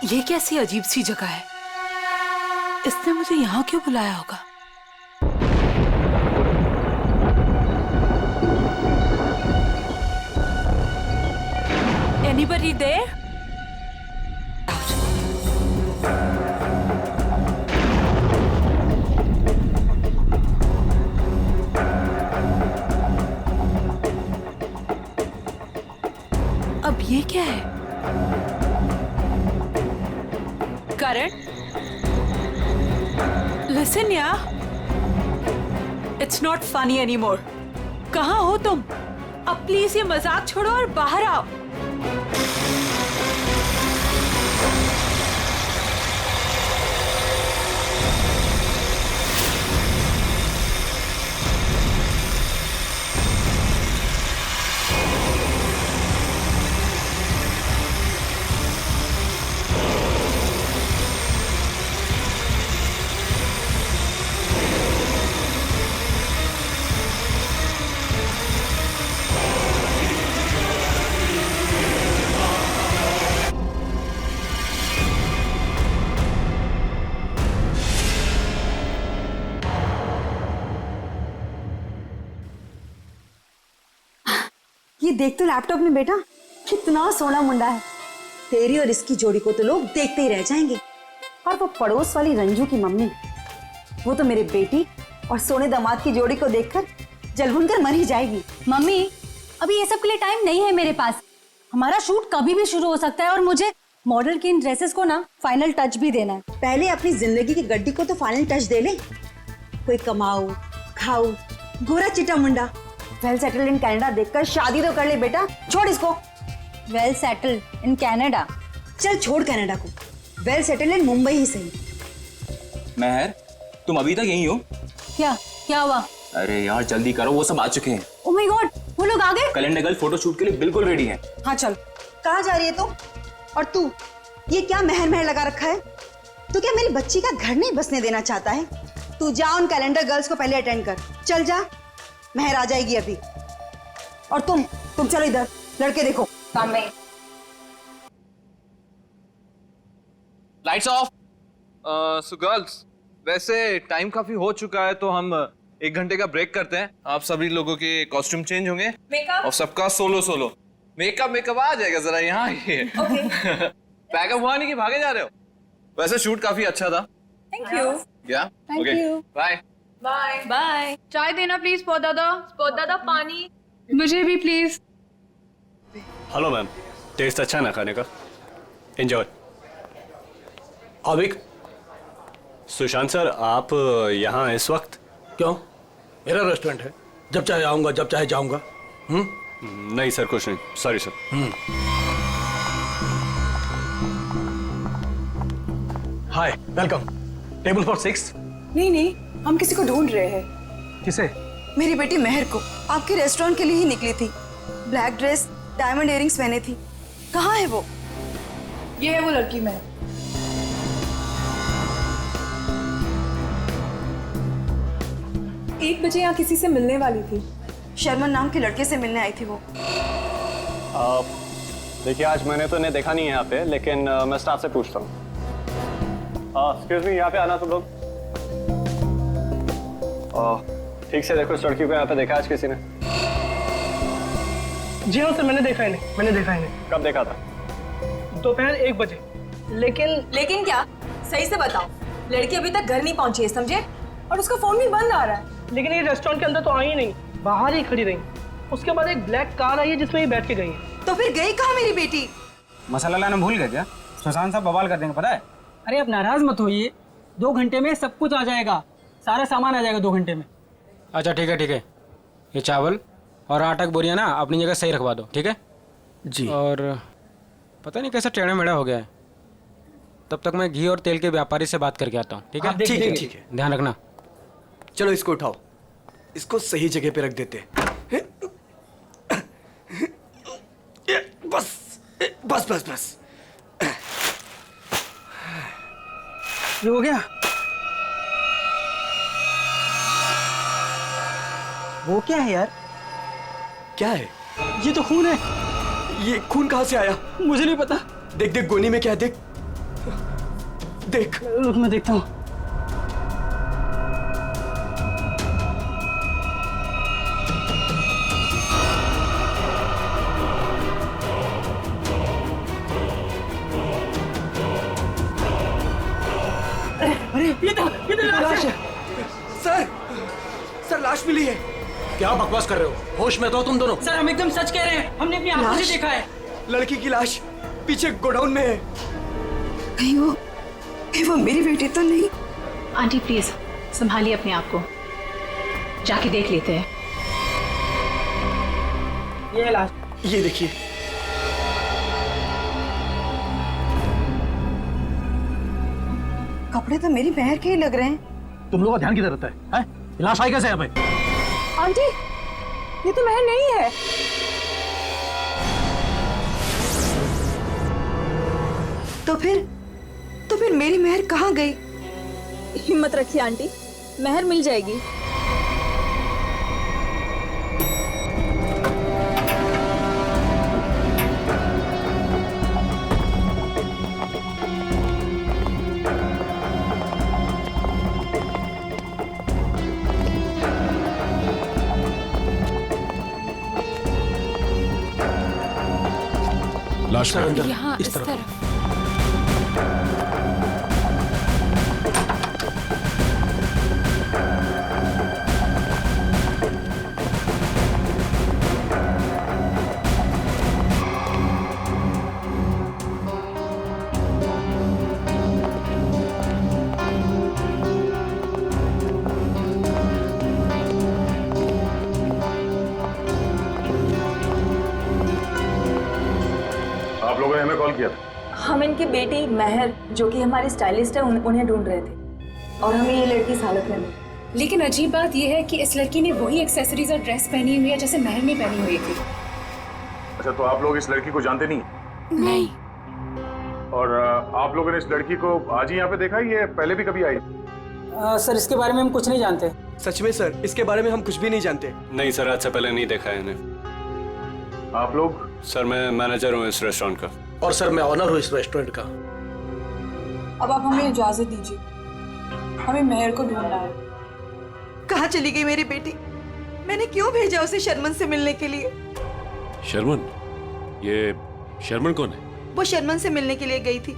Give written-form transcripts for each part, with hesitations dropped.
ये कैसी अजीब सी जगह है? इसने मुझे यहाँ क्यों बुलाया होगा? Anybody there? अब ये क्या है? करण, listen यार, it's not funny anymore. कहाँ हो तुम? अब प्लीज ये मजाक छोड़ो और बाहर आओ। ये देख तो लैपटॉप में बेटा, कितना सोना मुंडा है। तेरी और इसकी जोड़ी को तो लोग देखते ही रह जाएंगे। और वो पड़ोस वाली रंजू की मम्मी, वो तो मेरे बेटी और सोने दामाद की जोड़ी को देखकर जलभुन कर मर ही जाएगी। मम्मी, अभी ये सब के लिए टाइम नहीं है मेरे पास। हमारा शूट कभी भी शुरू हो सकता है और मुझे मॉडल की इन ड्रेसेस को ना फाइनल टच भी देना है। पहले अपनी जिंदगी की गड्डी को तो फाइनल टच दे ले। कोई कमाऊ खाऊ गोरा चिटा मुंडा वेल सेटल्ड इन कनाडा देखकर शादी तो कर ले बेटा। छोड़ इसको। Well settled in Canada? चल छोड़ कनाडा को, वेल सेटल्ड इन मुंबई ही सही। महर, तुम अभी तक यहीं हो? क्या हुआ? अरे यार जल्दी करो, वो सब आ चुके हैं। ओह माय गॉड, वो लोग आ गए? कैलेंडर गर्ल फोटो शूट के लिए बिल्कुल रेडी है। हाँ चल। कहाँ जा रही है तुम? और तू ये क्या महर महर लगा रखा है? तू क्या मेरी बच्ची का घर नहीं बसने देना चाहता है? तू जा उन कैलेंडर गर्ल्स को पहले अटेंड कर। चल जा, महर आ जाएगी अभी। और तुम चलो इधर, लड़के देखो। Lights off. सो गर्ल्स, वैसे टाइम काफी हो चुका है तो हम 1 घंटे का ब्रेक करते हैं। आप सभी लोगों के कॉस्ट्यूम चेंज होंगे और सबका सोलो मेकअप आ जाएगा। जरा यहाँ आइए। पैकअप हुआ नहीं कि भागे जा रहे हो? वैसे शूट काफी अच्छा था। Thank you. या ओके, बाय बाय बाय। चाय देना प्लीज। स्पॉट दादा पानी मुझे भी प्लीज। हेलो मैम, टेस्ट अच्छा है ना खाने का? एंजॉय। अभिक, सुशांत सर, आप यहाँ इस वक्त? क्यों? मेरा रेस्टोरेंट है, जब चाहे आऊंगा, जब चाहे जाऊंगा। नहीं सर, कुछ नहीं, sorry sir. Hi, welcome. Table for 6। नहीं, हम किसी को ढूंढ रहे हैं। किसे? मेरी बेटी महर को। आपके रेस्टोरेंट के लिए ही निकली थी। ब्लैक ड्रेस, डायमंड इयरिंग्स पहने थी। कहाँ है वो? ये है वो लड़की। मैं 1 बजे यहाँ किसी से मिलने वाली थी। शर्मन नाम के लड़के से मिलने आई थी वो। देखिए, आज मैंने तो इन्हें देखा नहीं है यहाँ पे, लेकिन मैं स्टाफ से पूछता हूँ। एक्सक्यूज मी, यहाँ पे आना तुम लोग। ठीक से देखो, इस लड़की को यहाँ पे देखा आज किसी ने? जी हाँ सर, मैंने देखा इन्हें। कब देखा था? दोपहर 1 बजे। लेकिन क्या? सही से बताओ। लड़की अभी तक घर नहीं पहुंची है, समझे? और उसका फोन भी बंद आ रहा है। लेकिन ये रेस्टोरेंट के अंदर तो आई ही नहीं, बाहर ही खड़ी रही। उसके बाद एक ब्लैक कार आई है जिसमें ये बैठ के गई है। तो फिर गई कहाँ मेरी बेटी? मसाला लाना भूल गए क्या? सुशांत साहब बवाल कर देंगे, पता है? अरे आप नाराज मत होइए, 2 घंटे में सब कुछ आ जाएगा, सारा सामान आ जाएगा 2 घंटे में। अच्छा ठीक है। ये चावल और आटा की बोरियां ना अपनी जगह सही रखवा दो, ठीक है जी। और पता नहीं कैसा टेढ़ा मेढ़ा हो गया है, तब तक मैं घी और तेल के व्यापारी से बात करके आता हूँ, ठीक है? ठीक है। ध्यान रखना। चलो इसको उठाओ, इसको सही जगह पे रख देते हैं। बस। ये हो गया? वो क्या है यार? क्या है? ये तो खून है। ये खून कहाँ से आया? मुझे नहीं पता। देख गोनी में क्या है, देख। देख। रुक मैं देखता हूँ। अरे ये तो लाश है। सर लाश मिली है। क्या बकवास कर रहे हो? होश में तो तुम दोनों। सर हम एकदम सच कह रहे हैं, हमने अपनी आंखों से देखा है। लड़की की लाश पीछे गोडाउन में है। कहीं वो मेरी बेटी तो नहीं? आंटी प्लीज संभालिए अपने आप को, जाके देख लेते हैं। ये है लाश। ये देखिए। कपड़े तो मेरी बहन के ही लग रहे हैं। तुम लोगों का ध्यान किधर रहता है? हैं? लाश आई कैसे यहाँ पे? आंटी ये तो महर नहीं है। तो फिर मेरी महर कहाँ गई? हिम्मत रखिए आंटी, महर मिल जाएगी। लाश अंदर यहाँ इस तरफ। आप लोगों ने हमें कॉल किया था? हम इनकी बेटी महर जो कि हमारी स्टाइलिस्ट है उन्हें ढूंढ रहे थे और हमें ये लड़की इस हालत में मिली। लेकिन अजीब बात यह है कि इस लड़की ने वही एक्सेसरीज और ड्रेस पहनी हुई है जैसे महर ने पहनी हुई थी। अच्छा, तो आप लोग इस लड़की को जानते नहीं? नहीं। और आप लोगों ने इस लड़की को आज ही यहाँ पे देखा, ये पहले भी कभी आई? सर इसके बारे में हम कुछ नहीं जानते। सच में सर, इसके बारे में हम कुछ भी नहीं जानते। नहीं सर, आज से पहले नहीं देखा है इन्हें। आप लोग? सर मैं मैनेजर हूँ इस रेस्टोरेंट का। और सर मैं ऑनर हूँ इस रेस्टोरेंट का। अब आप हमें इजाजत दीजिए, हमें महर को ढूंढना है। कहाँ चली गई मेरी बेटी? मैंने क्यों भेजा उसे शर्मन से मिलने के लिए? शर्मन? ये शर्मन कौन है? वो शर्मन से मिलने के लिए गई थी।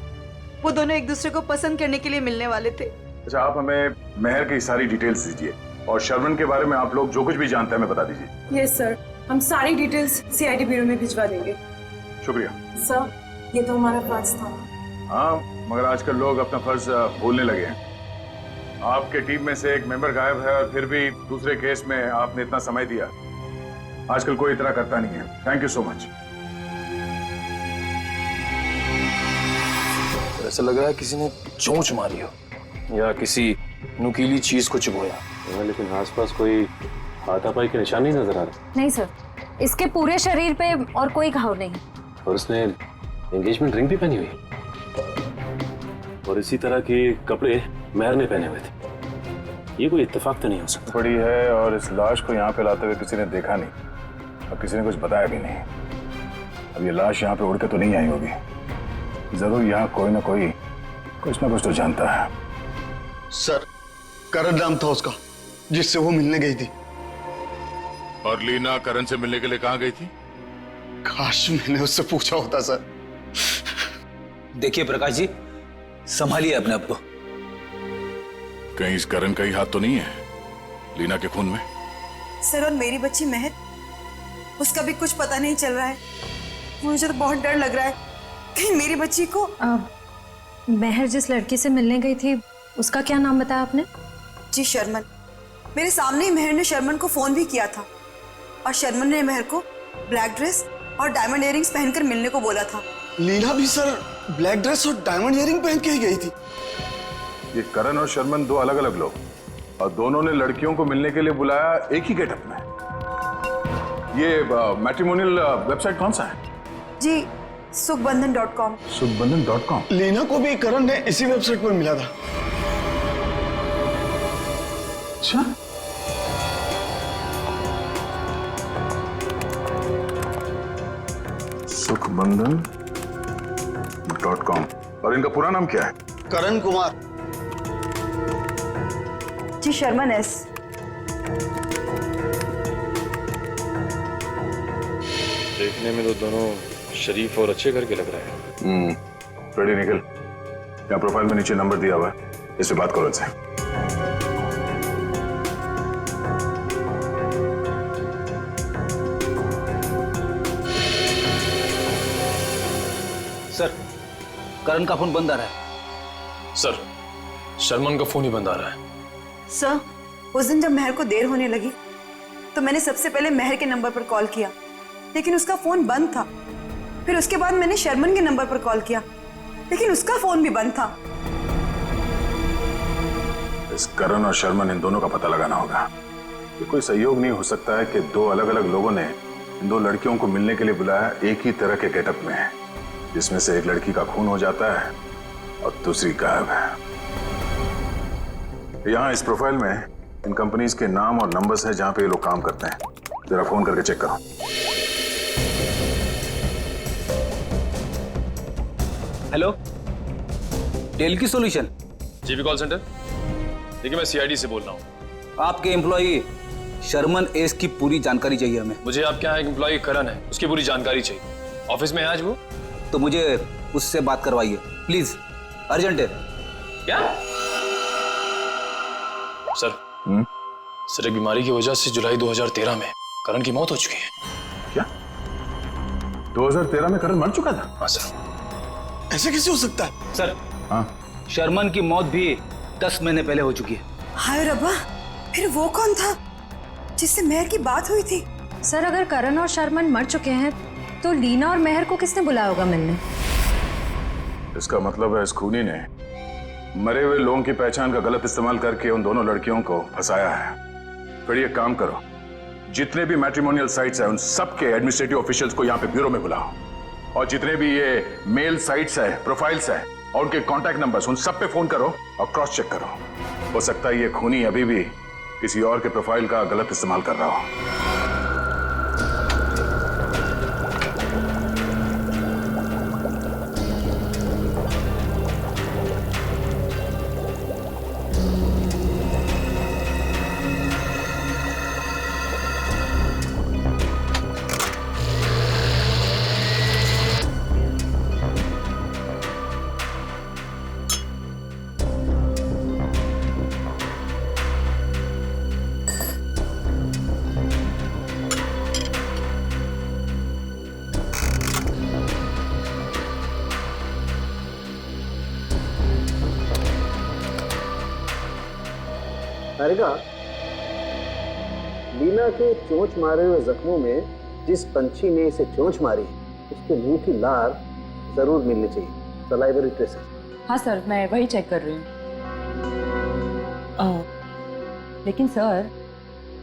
वो दोनों एक दूसरे को पसंद करने के लिए मिलने वाले थे। अच्छा, आप हमें महर की सारी डिटेल्स दीजिए और शर्मन के बारे में आप लोग जो कुछ भी जानते हैं हमें बता दीजिए। यस सर, हम सारी डिटेल्स सीआईडी ब्यूरो में भिजवा देंगे। शुक्रिया सर, ये तो हमारा फर्ज था। हाँ, मगर आजकल लोग अपना फर्ज भूलने लगे हैं। आपके टीम में से एक मेंबर गायब है और फिर भी दूसरे केस में आपने इतना समय दिया। आजकल कोई इतना करता नहीं है। Thank you so much. ऐसा लग रहा है किसी ने चोंच मारी हो या किसी नुकीली चीज को चुभोया। लेकिन आसपास कोई हाथापाई के निशान नहीं नजर आ रहे। नहीं सर, इसके पूरे शरीर पे और कोई घाव नहीं। और उसने एंगेजमेंट रिंग भी पहनी हुई और इसी तरह के कपड़े महर ने पहने हुए थे। ये कोई इत्तेफाक तो नहीं हो सकता। पड़ी है और इस लाश को यहाँ पे लाते हुए किसी ने देखा नहीं और किसी ने कुछ बताया भी नहीं। अब ये लाश यहाँ पे उड़ के तो नहीं आई होगी। जरूर यहाँ कोई ना कुछ तो जानता है। सर, करण नाम था उसका जिससे वो मिलने गई थी। और लीना करण से मिलने के लिए कहाँ गई थी? काश मैंने उससे पूछा होता सर। देखिए प्रकाश जी, संभालिए अपने आप को। कहीं इस करण का ही हाथ तो नहीं है लीना के खून में? सर, और मेरी बच्ची महर, उसका भी कुछ पता नहीं चल रहा है। मुझे तो बहुत डर लग रहा है कहीं मेरी बच्ची को। महर जिस लड़की से मिलने गई थी उसका क्या नाम बताया आपने? जी शर्मन। मेरे सामने ही महर ने शर्मन को फोन भी किया था और शर्मन ने महर को ब्लैक ड्रेस और डायमंड इयरिंग्स पहनकर मिलने को बोला था। लीना भी सर ब्लैक ड्रेस और डायमंड इयरिंग पहन के ही गई थी। ये करण और शर्मन दो अलग अलग लोग और दोनों ने लड़कियों को मिलने के लिए बुलाया एक ही गेटअप में। ये मैट्रिमोनियल वेबसाइट कौन सा है? जी सुखबंधन.com। सुखबंधन.com। लीना को भी करण ने इसी वेबसाइट पर मिला था। अच्छा, सुखबंधन.com। और इनका पूरा नाम क्या है? करण कुमार। जी शर्मन एस। देखने में तो दोनों शरीफ और अच्छे घर के लग रहे हैं। रेडी निकल, यहाँ प्रोफाइल में नीचे नंबर दिया हुआ है, इस पे बात करो इनसे। सर, करण का फोन बंद आ रहा है। सर, शर्मन का फोन ही बंद आ रहा है। सर, उस दिन जब महर को देर होने लगी तो मैंने सबसे पहले महर के नंबर पर कॉल किया, लेकिन उसका फोन बंद था। फिर उसके बाद मैंने शर्मन के नंबर पर कॉल किया, लेकिन उसका फोन भी बंद था। इस करण और शर्मन, इन दोनों का पता लगाना होगा। ये कोई सहयोग नहीं हो सकता है कि दो अलग अलग लोगों ने इन दो लड़कियों को मिलने के लिए बुलाया एक ही तरह के गेटअप में, जिसमें से एक लड़की का खून हो जाता है और दूसरी गायब है। यहाँ इस प्रोफाइल में इन कंपनीज के नाम और नंबर्स हैं जहां पे ये लोग काम करते हैं। जरा फोन करके चेक करो। हेलो, टेल की सॉल्यूशन। GB call centre. देखिए, मैं सीआईडी से बोल रहा हूँ। आपके एम्प्लॉई शर्मन एस की पूरी जानकारी चाहिए हमें। मुझे आपके यहाँ एक एम्प्लॉय करण है, उसकी पूरी जानकारी चाहिए। ऑफिस में है आज वो? तो मुझे उससे बात करवाइए प्लीज, अर्जेंट है। क्या सर? सर, एक बीमारी की वजह से जुलाई 2013 में करण की मौत हो चुकी है। क्या 2013 में करण मर चुका था? हाँ सर। ऐसे कैसे हो सकता है? सर, हाँ, शर्मन की मौत भी 10 महीने पहले हो चुकी है। हाय रब्बा, फिर वो कौन था जिससे महर की बात हुई थी? सर, अगर करण और शर्मन मर चुके हैं तो लीना और महर को किसने बुलाया होगा मिलने? इसका मतलब है इस खूनी ने मरे हुए लोगों की पहचान का गलत इस्तेमाल करके उन दोनों लड़कियों को फंसाया है। फिर ये काम करो, जितने भी मैट्रिमोनियल साइट्स हैं उन सब के एडमिनिस्ट्रेटिव ऑफिशियल्स को यहाँ पे ब्यूरो में बुलाओ, और जितने भी ये मेल साइट्स है, प्रोफाइल्स है और उनके कॉन्टैक्ट नंबर्स, उन सब पे फोन करो और क्रॉस चेक करो। हो सकता है ये खूनी अभी भी किसी और के प्रोफाइल का गलत इस्तेमाल कर रहा हो। तारिका, लीना के चोंच मारे हुए जख्मों में जिस पंछी ने इसे चोंच मारी उसके मुंह की लार जरूर मिलनी चाहिए, सलाइवरी ट्रेसेस। हाँ सर, मैं वही चेक कर रही हूँ। लेकिन सर,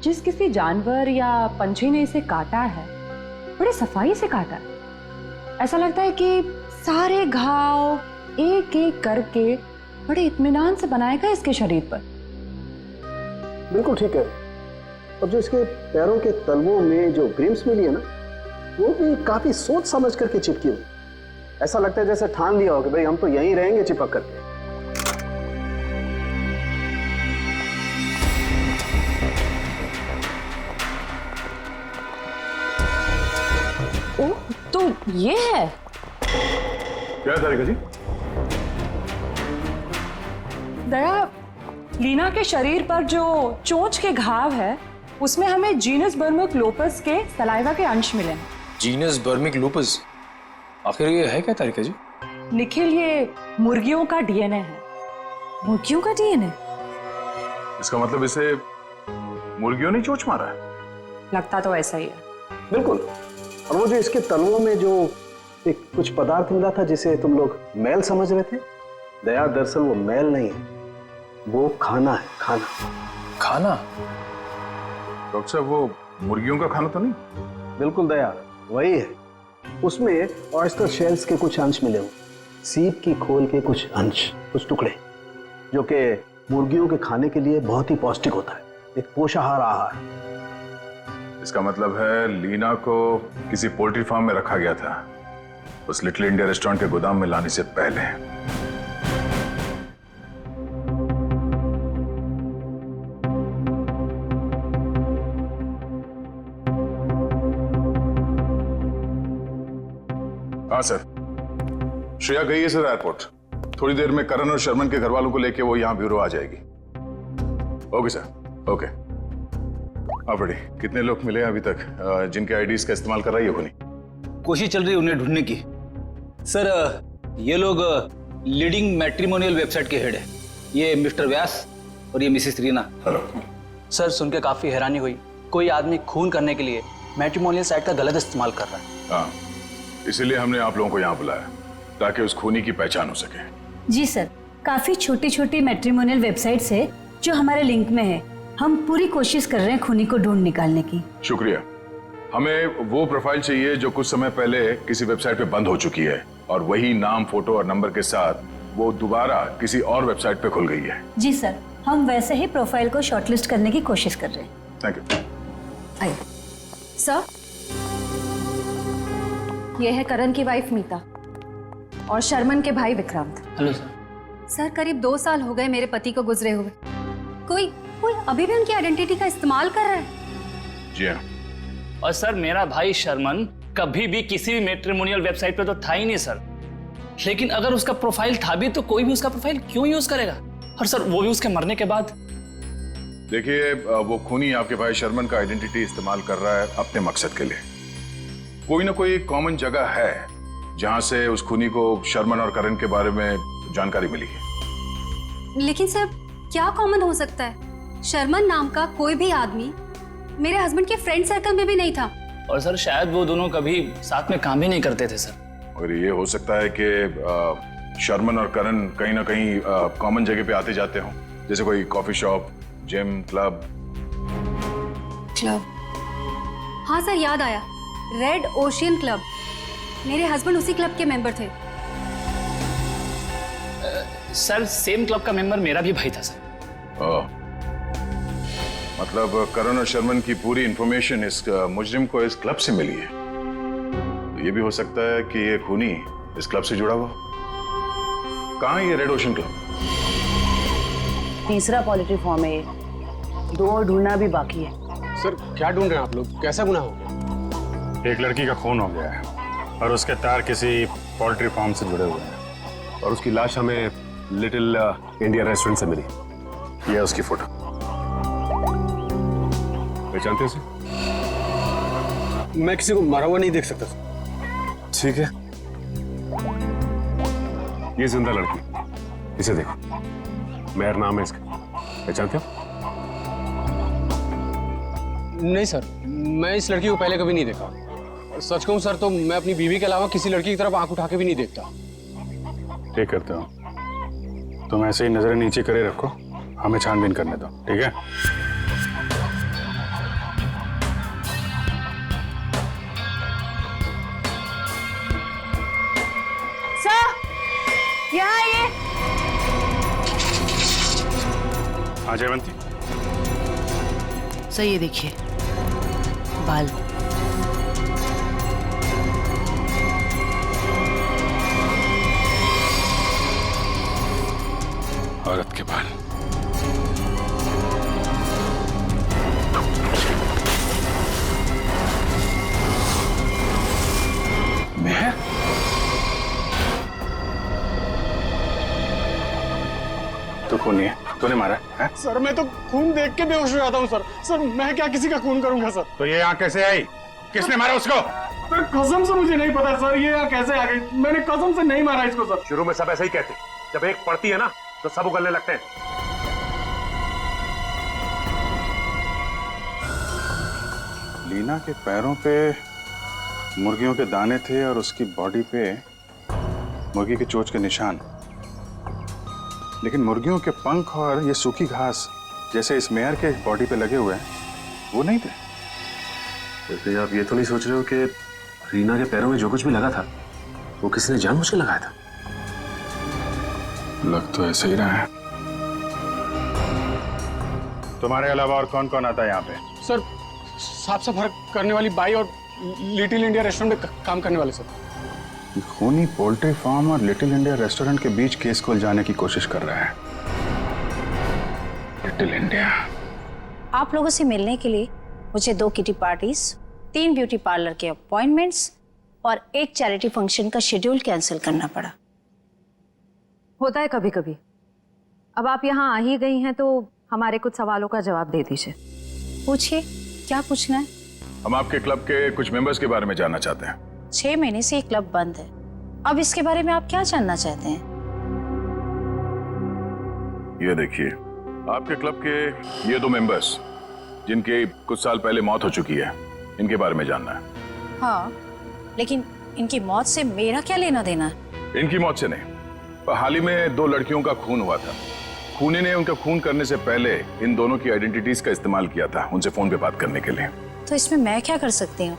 जिस किसी जानवर या पंछी ने इसे काटा है बड़ी सफाई से काटा है। ऐसा लगता है कि सारे घाव एक एक करके बड़े इत्मीनान से बनाए गए इसके शरीर पर। बिल्कुल ठीक है। और जो इसके पैरों के तलवों में जो ग्रिम्स मिली है ना, वो भी काफी सोच समझ करके चिपकी हुई। ऐसा लगता है जैसे ठान लिया हो कि भाई हम तो यहीं रहेंगे चिपक करके। ओह, तो ये है। क्या तारिका जी? दया, लीना के शरीर पर जो चोंच के घाव है उसमें हमें जीनस बर्मिक लूपस के सलाइवा के अंश मिले हैं। जीनस बर्मिक लूपस? आखिर ये है क्या तारिका जी? निखिल, ये मुर्गियों का डीएनए है। मुर्गियों का डीएनए? इसका मतलब इसे मुर्गियों ने चोंच मारा है? लगता तो ऐसा ही है। बिल्कुल। और वो जो इसके तलवों में जो एक कुछ पदार्थ मिला था जिसे तुम लोग मैल समझ रहे थे, दया दरअसल वो मैल नहीं है, वो खाना है। खाना। खाना? डॉक्टर साहब, वो मुर्गियों का खाना तो नहीं? बिल्कुल दया, वही है। उसमें ऑयस्टर शेल्स के कुछ अंश मिले हुए, सीप की खोल के कुछ अंश, कुछ टुकड़े, जो कि मुर्गियों के खाने के लिए बहुत ही पौष्टिक होता है, एक पोषाहार आहार। इसका मतलब है लीना को किसी पोल्ट्री फार्म में रखा गया था, उस लिटिल इंडिया रेस्टोरेंट के गोदाम में लाने से पहले। हाँ सर, श्रेया गई है सर एयरपोर्ट। थोड़ी देर में करण और शर्मन के घर वालों को लेके वो यहाँ ब्यूरो आ जाएगी। Okay sir, okay. हाँ बड़ी, कितने लोग मिले अभी तक जिनके आईडीज का इस्तेमाल कर रही है खुनी? कोशिश चल रही है उन्हें ढूंढने की। सर ये लोग लीडिंग मैट्रिमोनियल वेबसाइट के हेड है। ये मिस्टर व्यास और ये मिसेस रीना। सर सुन के काफी हैरानी हुई, कोई आदमी खून करने के लिए मैट्रिमोनियल साइट का गलत इस्तेमाल कर रहा है। हाँ, इसीलिए हमने आप लोगों को यहाँ बुलाया ताकि उस खूनी की पहचान हो सके। जी सर, काफी छोटी छोटी मैट्रिमोनियल वेबसाइट्स है जो हमारे लिंक में है। हम पूरी कोशिश कर रहे हैं खूनी को ढूंढ निकालने की। शुक्रिया। हमें वो प्रोफाइल चाहिए जो कुछ समय पहले किसी वेबसाइट पे बंद हो चुकी है और वही नाम, फोटो और नंबर के साथ वो दोबारा किसी और वेबसाइट पे खुल गई है। जी सर, हम वैसे ही प्रोफाइल को शॉर्टलिस्ट करने की कोशिश कर रहे हैं। Thank you. आइए। सर, ये है करण की वाइफ मीता और शर्मन के भाई विक्रांत। Hello sir. सर, करीब 2 साल हो गए मेरे पति को गुजरे हुए। कोई अभी भी उनकी आइडेंटिटी का इस्तेमाल कर रहा है? जी हाँ। और सर मेरा भाई शर्मन कभी भी किसी भी मैट्रिमोनियल वेबसाइट पे तो था ही नहीं सर। लेकिन अगर उसका प्रोफाइल था भी तो कोई भी उसका प्रोफाइल क्यों यूज करेगा? और सर वो भी उसके मरने के बाद। देखिए, वो खूनी आपके भाई शर्मन का आइडेंटिटी इस्तेमाल कर रहा है अपने मकसद के लिए। कोई ना कोई कॉमन जगह है जहां से उस खूनी को शर्मन और करण के बारे में जानकारी मिली है। लेकिन सर, क्या कॉमन हो सकता है? शर्मन नाम का कोई भी आदमी मेरे हस्बैंड के फ्रेंड सर्कल में भी नहीं था। और सर शायद वो दोनों कभी साथ में काम ही नहीं करते थे सर। और ये हो सकता है कि शर्मन और करण कहीं ना कहीं कॉमन जगह पे आते जाते हों, जैसे कोई कॉफी शॉप, जिम, क्लब। हाँ सर, याद आया, रेड ओशियन क्लब। मेरे हस्बैंड उसी क्लब के मेंबर थे। सर सेम क्लब का मेंबर मेरा भी भाई था सर। मतलब करण और शर्मन की पूरी इंफॉर्मेशन इस मुजरिम को इस क्लब से मिली है। तो ये भी हो सकता है कि ये खूनी इस क्लब से जुड़ा हुआ। कहाँ है ये रेड ओशन क्लब? तीसरा पोल्ट्री फार्म है, 2 और ढूंढना भी बाकी है। सर क्या ढूंढ रहे हैं आप लोग? कैसा गुनाह हो गया? एक लड़की का खून हो गया है और उसके तार किसी पोल्ट्री फार्म से जुड़े हुए हैं और उसकी लाश हमें लिटिल इंडिया रेस्टोरेंट से मिली। ये है उसकी फोटो। पहचानते हैं? मैं किसी को मरा हुआ नहीं देख सकता। ठीक है, ये जिंदा लड़की, इसे देखो, मेहर नाम है इसका। पहचानते हो? नहीं सर, मैं इस लड़की को पहले कभी नहीं देखा। सच कहूं सर तो मैं अपनी बीवी के अलावा किसी लड़की की तरफ आंख उठा के भी नहीं देखता। ठीक करते हो, तुम ऐसे ही नजरें नीचे करे रखो, हमें छानबीन करने दो, ठीक है? सर, यहाँ आइए। हाँ जयवंती, सर ये देखिए बाल। औरत के बाल। मैं? तो खूनी है, तूने मारा है? सर मैं तो खून देख के बेहोश हो जाता हूँ सर। सर मैं क्या किसी का खून करूंगा सर? तो ये यहाँ कैसे आई? किसने मारा उसको? सर कसम से मुझे नहीं पता सर, ये यहाँ कैसे आ गई? मैंने कसम से नहीं मारा इसको सर। शुरू में सब ऐसे ही कहते, जब एक पड़ती है ना तो सब उगलने लगते हैं। लीना के पैरों पे मुर्गियों के दाने थे और उसकी बॉडी पे मुर्गी के चोंच के निशान, लेकिन मुर्गियों के पंख और ये सूखी घास जैसे इस मेयर के बॉडी पे लगे हुए हैं वो नहीं थे। वैसे आप ये तो नहीं सोच रहे हो कि रीना के पैरों में जो कुछ भी लगा था वो किसी ने जानबूझ के लगाया था? लग तो ऐसे ही रहा है। तुम्हारे अलावा और कौन कौन आता है यहाँ पे? सर साफ सफाई करने वाली बाई और लिटिल इंडिया रेस्टोरेंट में काम करने वाले सर। खूनी पोल्ट्री फार्म और लिटिल इंडिया रेस्टोरेंट के बीच केस को उलझाने की कोशिश कर रहा है। Little India. आप लोगों से मिलने के लिए मुझे 2 किटी पार्टीज, 3 ब्यूटी पार्लर के अपॉइंटमेंट्स, और एक चैरिटी फंक्शन का शेड्यूल कैंसिल करना पड़ा। होता है कभी कभी। अब आप यहाँ आ ही गई हैं तो हमारे कुछ सवालों का जवाब दे दीजिए। पूछिए, क्या पूछना है? हम आपके क्लब के कुछ मेंबर्स के बारे में जानना चाहते हैं। 6 महीने से ये क्लब बंद है, अब इसके बारे में आप क्या जानना चाहते हैं? ये देखिए, आपके क्लब के ये 2 मेंबर्स जिनके कुछ साल पहले मौत हो चुकी है, इनके बारे में जानना है। हाँ, लेकिन इनकी मौत से मेरा क्या लेना देना है? इनकी मौत से नहीं, पर हाल ही में 2 लड़कियों का खून हुआ था। खूनी ने उनका खून करने से पहले इन दोनों की आइडेंटिटीज का इस्तेमाल किया था उनसे फोन पे बात करने के लिए। तो इसमें मैं क्या कर सकती हूँ?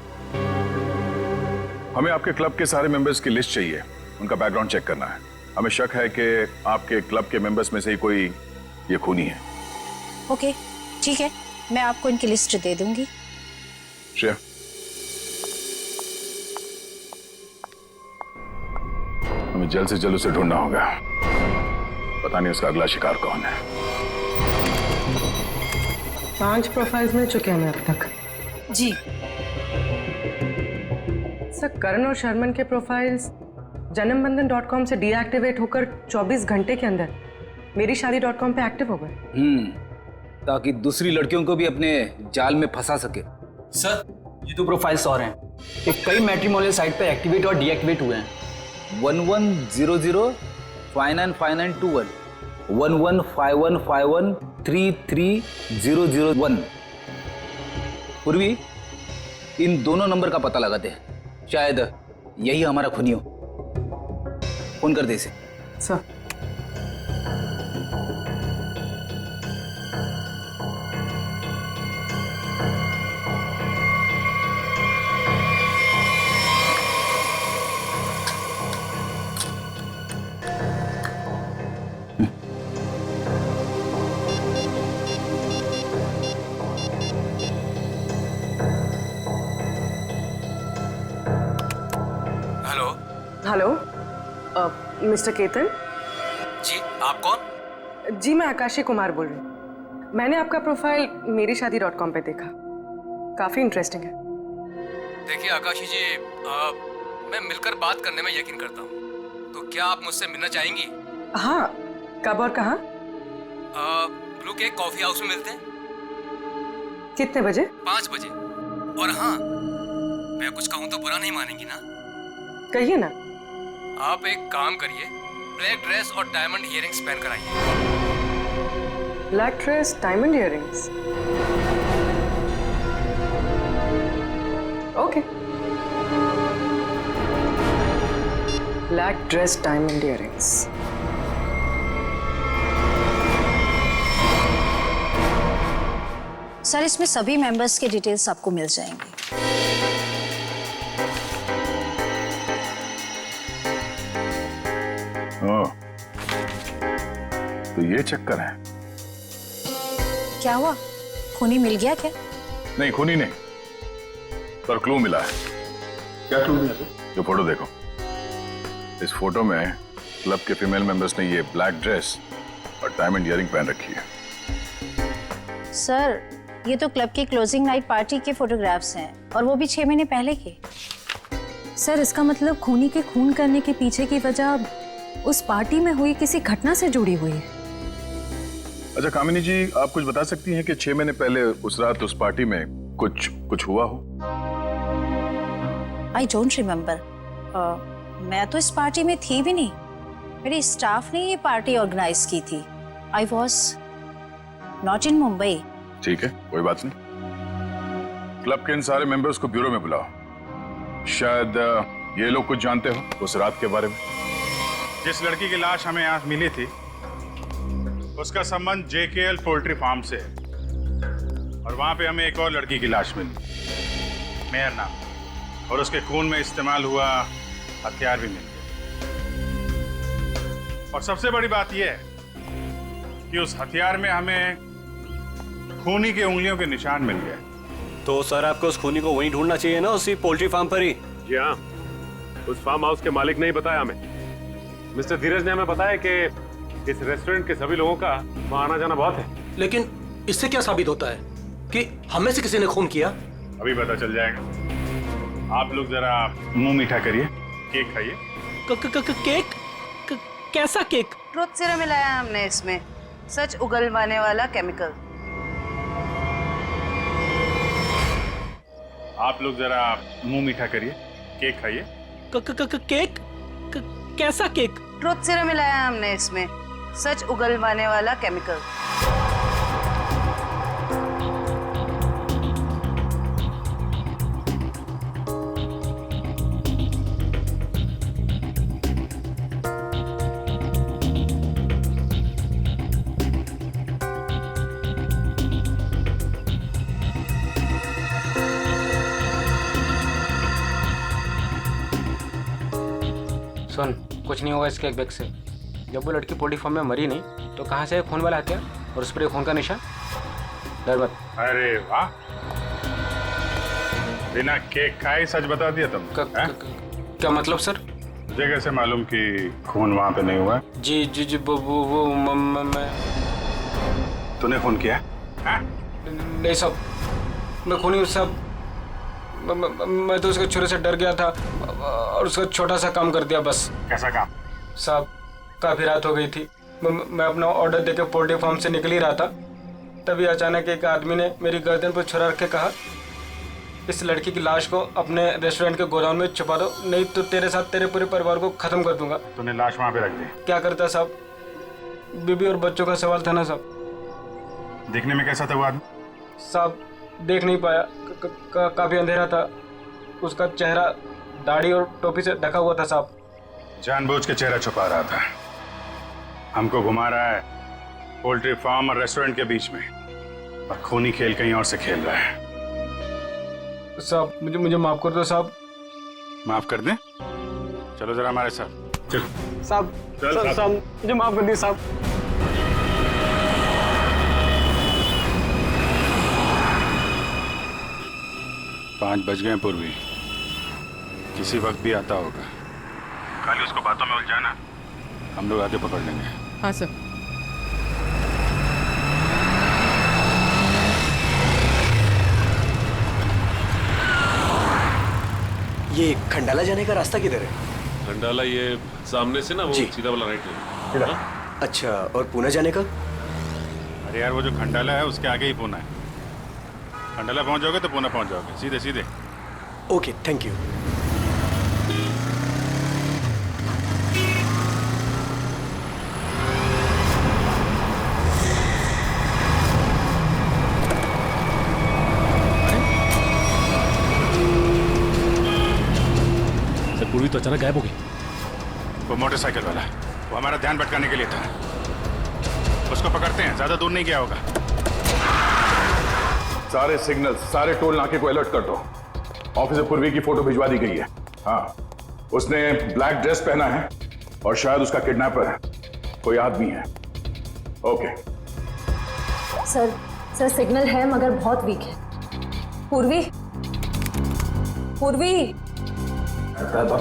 हमें आपके क्लब के सारे मेंबर्स की लिस्ट चाहिए, उनका बैकग्राउंड चेक करना है। हमें शक है कि आपके क्लब के मेंबर्स में से ही कोई ये खूनी है। ओके, ठीक है, मैं आपको इनकी लिस्ट दे दूंगी। श्रेया, हमें जल्द से जल्द उसे ढूंढना होगा। पता नहीं उसका अगला शिकार कौन है। 5 प्रोफाइल्स मिल चुके हैं अब तक। जी सर, करण और शर्मन के प्रोफाइल्स janambandan.com से डीएक्टिवेट होकर 24 घंटे के अंदर मेरीशादी.com पे एक्टिव हो गए। ताकि दूसरी लड़कियों को भी अपने जाल में फंसा सके। सर, ये 2 प्रोफाइल्स और हैं, ये कई मैट्रिमोनियल साइट पे एक्टिवेट और डीएक्टिवेट हुए हैं। 1100595921 115151333001। पूर्वी, इन दोनों नंबर का पता लगाते हैं, शायद यही हमारा खूनी हो। फोन कर दे इसे। सर, हेलो, मिस्टर केतन जी, आप कौन? जी, मैं आकाशी कुमार बोल रही हूँ। मैंने आपका प्रोफाइल मेरीशादी.com पे देखा, काफी इंटरेस्टिंग है। देखिए आकाशी जी, मैं मिलकर बात करने में यकीन करता हूँ, तो क्या आप मुझसे मिलना चाहेंगी? हाँ, कब और कहाँ? ब्लू केक कॉफी हाउस में मिलते हैं। कितने बजे? 5 बजे। और हाँ, मैं कुछ कहूँ तो बुरा नहीं मानेंगी ना? कहिए ना। आप एक काम करिए, ब्लैक ड्रेस और डायमंड इयररिंग्स पहन कर आइए। Black dress, diamond earrings, okay. Black dress, diamond earrings. Sir, इसमें सभी मेंबर्स के डिटेल्स आपको मिल जाएंगे। तो ये चक्कर है। क्या हुआ, खूनी मिल गया क्या? नहीं, खूनी नहीं, पर क्लू मिला है। क्या क्लू मिला सर? जो फोटो देखो, इस फोटो में क्लब के फीमेल मेंबर्स ने ये ब्लैक ड्रेस और डायमंड इयररिंग पहन रखी है। सर, ये तो क्लब की क्लोजिंग नाइट पार्टी के फोटोग्राफ्स हैं, और वो भी 6 महीने पहले के। सर, इसका मतलब खूनी के खून करने के पीछे की वजह उस पार्टी में हुई किसी घटना से जुड़ी हुई है। अच्छा कामिनी जी, आप कुछ बता सकती हैं कि 6 महीने पहले उस रात उस पार्टी में कुछ हुआ हो? I don't remember. मैं तो इस पार्टी में थी भी नहीं, मेरे स्टाफ ने ये पार्टी ऑर्गेनाइज की थी। I was not in Mumbai. ठीक है, कोई बात नहीं। क्लब के इन सारे मेंबर्स को ब्यूरो में बुलाओ। शायद ये लोग कुछ जानते हो उस रात के बारे में। जिस लड़की की लाश हमें यहाँ मिली थी, उसका संबंध JKL पोल्ट्री फार्म से है, और वहां पे हमें एक और लड़की की लाश मिली, मेहर नाम, और उसके खून में इस्तेमाल हुआ हथियार भी मिल गया। और सबसे बड़ी बात यह है कि उस हथियार में हमें खूनी के उंगलियों के निशान मिल गए। तो सर, आपको उस खूनी को वहीं ढूंढना चाहिए ना, उसी पोल्ट्री फार्म पर ही। जी हाँ, उस फार्म हाउस के मालिक ने ही बताया हमें। मिस्टर धीरज ने हमें बताया कि इस रेस्टोरेंट के सभी लोगों का वहाँ आना जाना बहुत है। लेकिन इससे क्या साबित होता है कि हमें से किसी ने खून किया? अभी पता चल जाएगा। आप लोग जरा मुंह मीठा करिए, केक खाइए। केक? कैसा केक? ट्रुथ सीरम मिलाया है हमने इसमें, सच उगलवाने वाला केमिकल। आप लोग जरा मुंह मीठा करिए, केक खाइए। केक? कैसा केक? ट्रुथ सीरम मिलाया है हमने इसमें, सच उगलवाने वाला केमिकल। सुन, कुछ नहीं होगा इसके एक बैग से। जब वो लड़की पोल्ट्री फार्म में मरी नहीं तो कहाँ से खून वाला हथियार और उस पर खून का निशान? डर मत। अरे वाह, बिना केक खाए सच बता दिया तुम। क्या मतलब सर? मुझे कैसे मालूम कि खून वहां पे नहीं हुआ? जी जी जी वो मैं तूने खून किया? नहीं साहब, मैं खूनी हूँ साहब। मैं तो उसके छुरे से डर गया था और उसका छोटा सा काम कर दिया बस। कैसा काम? साहब, काफी रात हो गई थी। मैं अपना ऑर्डर देके पोल्ट्री फार्म से निकल ही रहा था, तभी अचानक एक आदमी ने मेरी गर्दन पर छुरा रख के कहा, इस लड़की की लाश को अपने रेस्टोरेंट के गोदाम में छुपा दो, नहीं तो तेरे साथ तेरे पूरे परिवार को खत्म कर दूंगा। तूने लाश वहां पे रख दी? क्या करता साहब, बीबी और बच्चों का सवाल था ना साहब। देखने में कैसा था वो आदमी? साहब, देख नहीं पाया, काफी अंधेरा था। उसका चेहरा दाढ़ी और टोपी से ढका हुआ था साहब। जानबूझ के चेहरा छुपा रहा था, हमको घुमा रहा है पोल्ट्री फार्म और रेस्टोरेंट के बीच में, और खूनी खेल कहीं और से खेल रहा है। साहब, मुझे माफ कर दो साहब। माफ कर दें? चलो जरा हमारे साथ। चल साहब, साहब मुझे माफ कर दिए साहब। पाँच बज गए पूर्वी, किसी वक्त भी आता होगा। खाली उसको बातों में उलझाना, हम लोग आके पकड़ लेंगे। हाँ सर। ये खंडाला जाने का रास्ता किधर है? खंडाला ये सामने से ना, वो सीधा वाला राइट ले। अच्छा, और पुणे जाने का? अरे यार, वो जो खंडाला है उसके आगे ही पुणे है। खंडाला पहुंच जाओगे तो पुणे पहुंच जाओगे, सीधे सीधे। Okay, thank you. सर, पूर्वी तो अचानक गायब हो गई। वो मोटरसाइकिल वाला, वो हमारा ध्यान भटकाने के लिए था। उसको पकड़ते हैं, ज्यादा दूर नहीं गया होगा। सारे सिग्नल, सारे टोल नाके को अलर्ट कर दो। ऑफिसर पूर्वी की फोटो भिजवा दी गई है। हाँ, उसने ब्लैक ड्रेस पहना है और शायद उसका किडनैपर कोई आदमी है। ओके सर सिग्नल है मगर बहुत वीक है। पूर्वी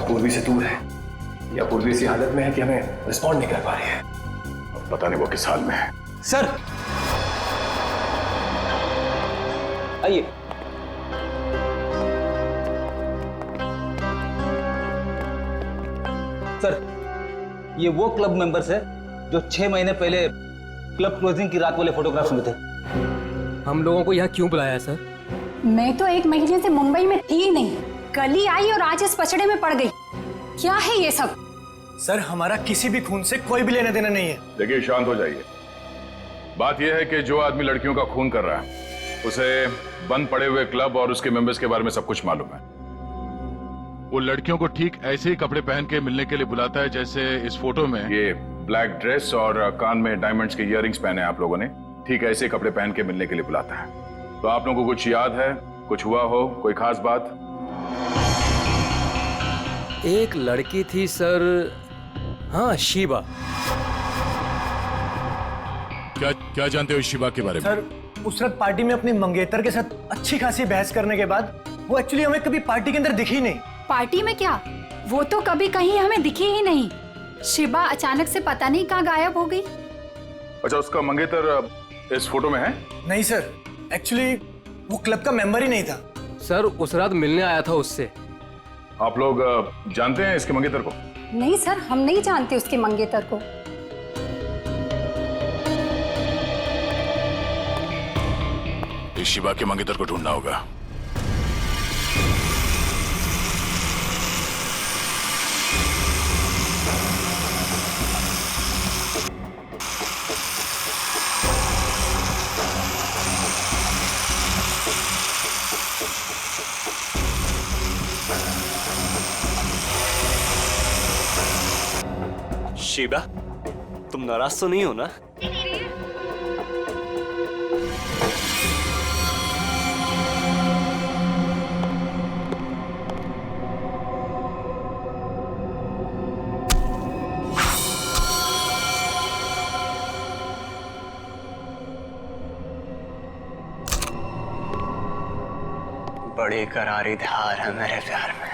पूर्वी से दूर है या पूर्वी इसी हालत में है कि हमें रिस्पॉन्ड नहीं कर पा रही है। पता नहीं वो किस हाल में है। सर आइए। सर, ये वो क्लब मेंबर्स है जो 6 महीने पहले क्लब क्लोजिंग की रात वाले फोटोग्राफ्स में थे। हम लोगों को यहाँ क्यों बुलाया है सर? मैं तो 1 महीने से मुंबई में थी नहीं, कल ही आई और आज इस पचड़े में पड़ गई। क्या है ये सब? सर, हमारा किसी भी खून से कोई भी लेना देना नहीं है। देखिए, शांत हो जाइए। बात यह है कि जो आदमी लड़कियों का खून कर रहा है उसे बंद पड़े हुए क्लब और उसके मेंबर्स के बारे में सब कुछ मालूम है। वो लड़कियों को ठीक ऐसे ही कपड़े पहन के मिलने के लिए बुलाता है जैसे इस फोटो में। ये ब्लैक ड्रेस और कान में डायमंड्स के इयररिंग्स पहने आप लोगों ने, ठीक ऐसे कपड़े पहन के मिलने के लिए बुलाता है। तो आप लोगों को कुछ याद है, कुछ हुआ हो, कोई खास बात? एक लड़की थी सर, हाँ, शिबा। क्या जानते हो शिबा के बारे में? सर, उस रात पार्टी में अपनी मंगेतर के साथ अच्छी खासी बहस करने के बाद वो एक्चुअली हमें कभी पार्टी के अंदर दिखी नहीं। पार्टी में क्या, वो तो कभी कहीं हमें दिखी ही नहीं। शिबा अचानक से पता नहीं कहाँ गायब हो गई। अच्छा, उसका मंगेतर इस फोटो में है? नहीं सर, एक्चुअली वो क्लब का मेंबर ही नहीं था। सर, उस रात मिलने आया था उससे, आप लोग जानते हैं इसके मंगेतर को? नहीं सर, हम नहीं जानते उसके मंगेतर को। इस शिवा के मंगेतर को ढूंढना होगा। शिवा, तुम नाराज तो नहीं हो ना? बड़ी करारी धार है मेरे प्यार में।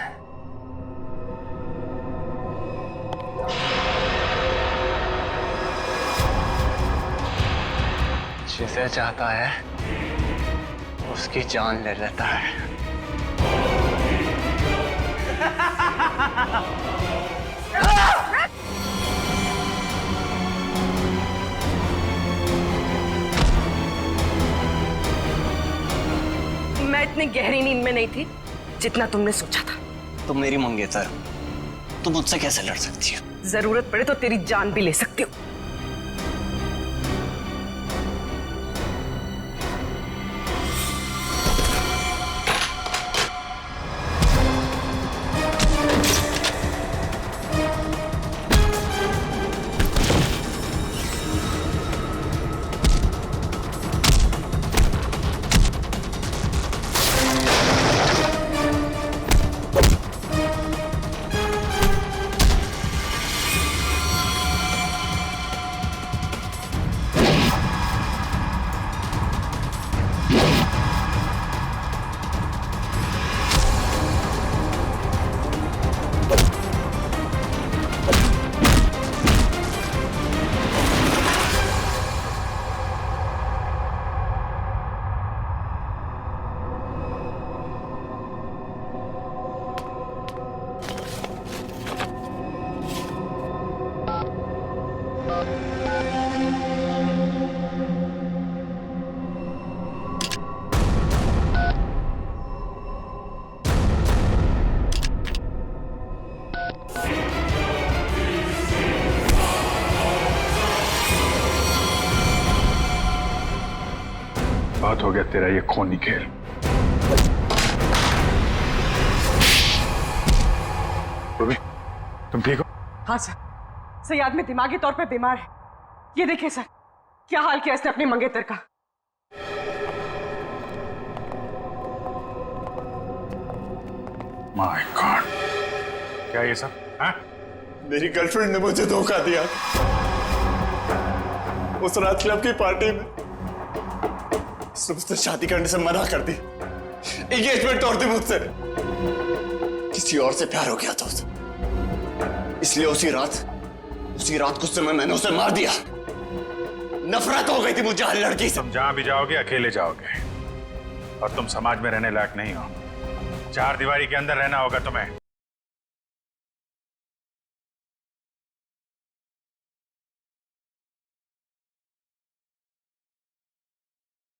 जिसे चाहता है उसकी जान ले लेता है। मैं इतनी गहरी नींद में नहीं थी जितना तुमने सोचा था। तुम मेरी मंगेतर हो, तुम मुझसे कैसे लड़ सकती हो? जरूरत पड़े तो तेरी जान भी ले सकती हो। बहुत हो गया तेरा ये खूनी खेल। रूबी, तुम ठीक हो? हाँ सर, सयाद में दिमागी तौर पे बीमार है। ये देखिए सर, क्या हाल किया इसने अपने मंगेतर का। माय गॉड, क्या ये सब? हाँ? मेरी गर्लफ्रेंड ने मुझे धोखा दिया उस रात क्लब की पार्टी में। उसने मुझसे शादी करने से मना कर दी, एंगेजमेंट तोड़ दी मुझसे। किसी और से प्यार हो गया था उसे, इसलिए उसी रात कुछ समय मैंने उसे मार दिया। नफरत हो गई थी मुझे हर लड़की से। तुम जहां भी जाओगे अकेले जाओगे और तुम समाज में रहने लायक नहीं हो। चार दीवारी के अंदर रहना होगा तुम्हें।